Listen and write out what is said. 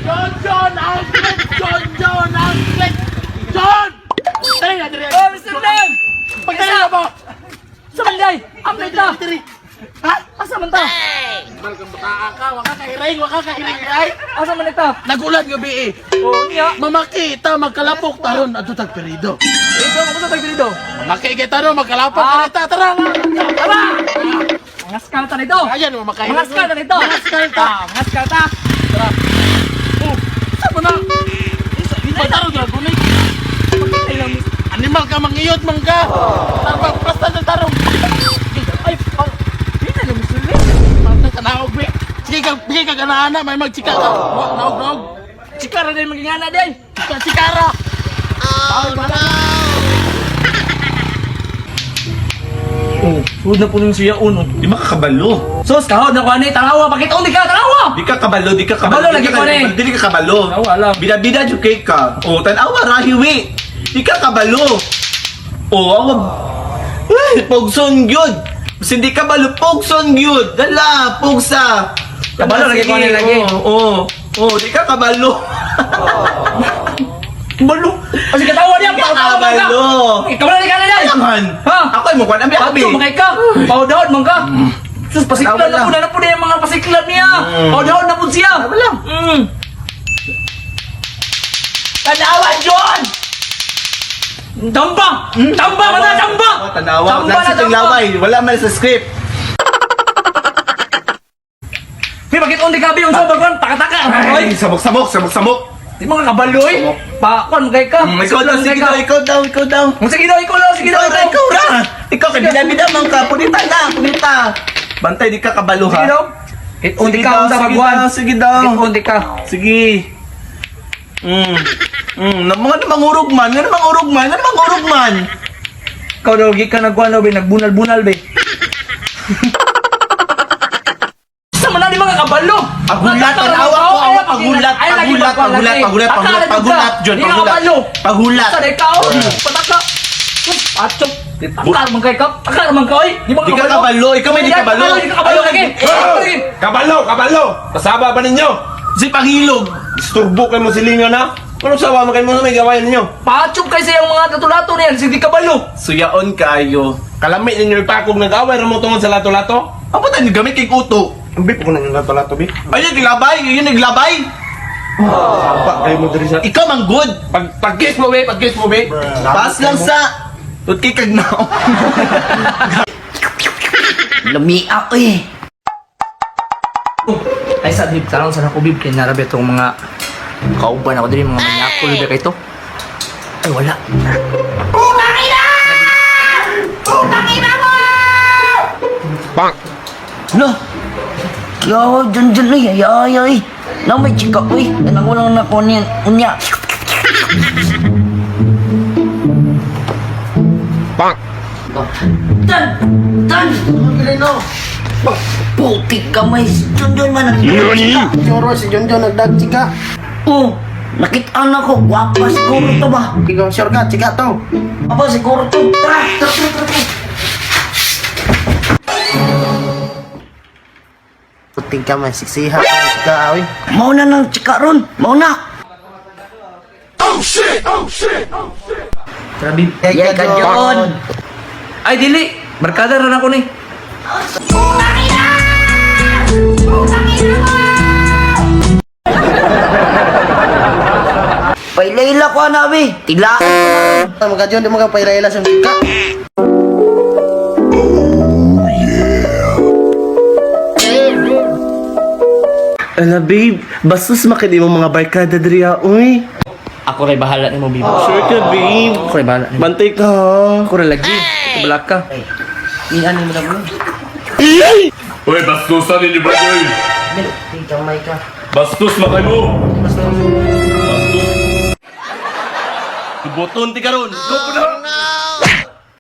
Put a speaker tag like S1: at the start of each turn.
S1: John Outlet! John Outlet! John! Dali na, dali na.
S2: Oh, Mr. Lam!
S1: Pagdali na mo!
S2: Sa balay! Update na!
S1: Ha?
S2: Asa man ta?
S1: Balkang bataan ka, waka kahiring, ay!
S2: Asa man ta?
S1: Nagulat gabi eh.
S2: Oo niya.
S1: Mamakita, magkalapok taron, ato tagperido.
S2: Ito, kung sa tagpilido.
S1: Makikita ron, magkalapok ka na, tara!
S2: Tara! Mga skalta nito!
S1: Ayan, makahiring.
S2: Mga skalta nito!
S1: Mga skalta.
S2: Mga skalta!
S1: Tara. Oh, saan mo na? Pagtarong dragonay. Animal ka, mangiyot, mangga. Tarbang, basta ng tarong.
S2: Ay, hindi na lang Mr. Lam.
S1: Mata ka naog, be. Sige ka ganaana, may magchika ka. Naog.
S2: Chikara na yung maging anak din!
S1: Chikara.
S2: Oh, food na po ng siya uno.
S3: Di makakabalo.
S2: Sus, kahod na ko ani, tanawa, bakit undi ka, tanawa!
S3: Di ka kabalo, di ka
S2: Kabalo lagi ko ni.
S3: Di ka kabalo.
S2: Tanawa lang.
S3: Bida-bida yung cake ka. O, tanawa, rahiwi. Di ka kabalo. O, awag. Ay, pogson yun. Kasi di kabalo, pogson yun. Dala, pogsa.
S2: Kabalo lagi ko ni lagi.
S3: Oo, di ka kabalo. Balo.
S2: Kasi katawa niya,
S3: Di ka
S2: patawa ka!
S3: kabalo.
S2: Ikaw na ka na din!
S3: Ayan.
S2: Ha?
S3: Ako ay mukha na biyabi.
S2: Pato, makay ka! Paudahon, mangga! Sus, pasiklan
S3: Tama
S2: na po na yung mga pasiklan niya! Paudahon na po siya!
S3: Tama lang.
S2: Tanawa, John! Tamba! Tamba ka na, tamba!
S3: Oh, tanawa.
S2: Tamba na,
S3: Nasa ting
S2: tamba!
S3: laway. Wala man sa script.
S2: May bakit undi ka, yung sobrang kwan, taka-taka!
S3: Ay, sabok.
S2: Di mga kabaloy! Pakwan, magay ka!
S3: Ikaw daw, sige daw, ikaw daw.
S2: Sige daw, ikaw lang, sige daw,
S3: Ikaw na! Ikaw, kabila-bila man ka. Punita. Bantay, di ka kabalo
S2: Sige
S3: ha.
S2: daw! Undi ka, unda magwan!
S3: Sige daw.
S2: Undi ka!
S3: Sige. Mga namangurog man.
S2: Ikaw daw, gi ka nagwan daw, be, nagbunal-bunal, be! Sama na di mga kabalo!
S3: Pagulat, John, pagulat.
S2: Sa ikaw, pataka! Atchop! Takar man kay ka! Takar man ka, oy! Di
S3: Di ka kabalo, ikaw may di kabalo.
S2: Di ka kabalo lagi!
S4: Kabalo! Kasaba ba ninyo?
S3: Si Pangilog.
S4: Isturbo kayo mo silingan na? Anong sawa mo kayo mo may gawain ninyo?
S2: Patchop kay sa yung mga lato-lato niyan, si di kabalo!
S3: Suyaon kayo.
S4: Kalamit ninyo ipakog nag-away mo tungod sa lato-lato?
S3: Apa tayo gamit kay Kuto?
S4: Ang bip ko na yung lato-lato, bi.
S3: Ayun, naglabay.
S4: Sapa kayo mo diri sa...
S3: Ikaw mang good.
S4: Pag-kiss mo, bi.
S3: Pas lang sa Tutki kagnaw.
S2: Lumiak eh! Ay sa bib, tarong sa ako bib, kaya narabi itong mga kauban ako din, mga manyako, libe kayo ito. Ay wala.
S5: Lah, ya jen ni ya. Nama cakap weh, nak orang nak konyen unya. Tan. Putik kamay, John mana?
S1: Nyoro si John nagdag chika.
S5: Oh, nakita anak ko, guapa siguro to ba?
S1: Ikaw sure ka, chika to.
S5: Apa siguro to? Tara.
S1: Puting ka man, siksiha ka, chika, awi.
S5: Mau na nang cika ron, mau na.
S2: Tara bib.
S5: Ya ka John.
S2: Ay dili, barkada rin ako ni.
S5: Pailayla ko na be. Tilaan ko na.
S1: Mga John, di mo ka pailailas yung chika.
S3: Ala babe, bastos makini mo mga barkada diriya, uy.
S2: Ako rin bahala ni mo bib.
S3: Sure ka babe.
S2: Ako rin bahala ni mo.
S3: Bantay ka ha.
S2: Ako rin lagi. Balak ka.
S5: Iyan mo na mo.
S4: Uy, bastusan ninyo ba, boy?
S5: Tingkang may ka.
S4: Bastos makay mo!
S3: Iboton ti karon. Go po na.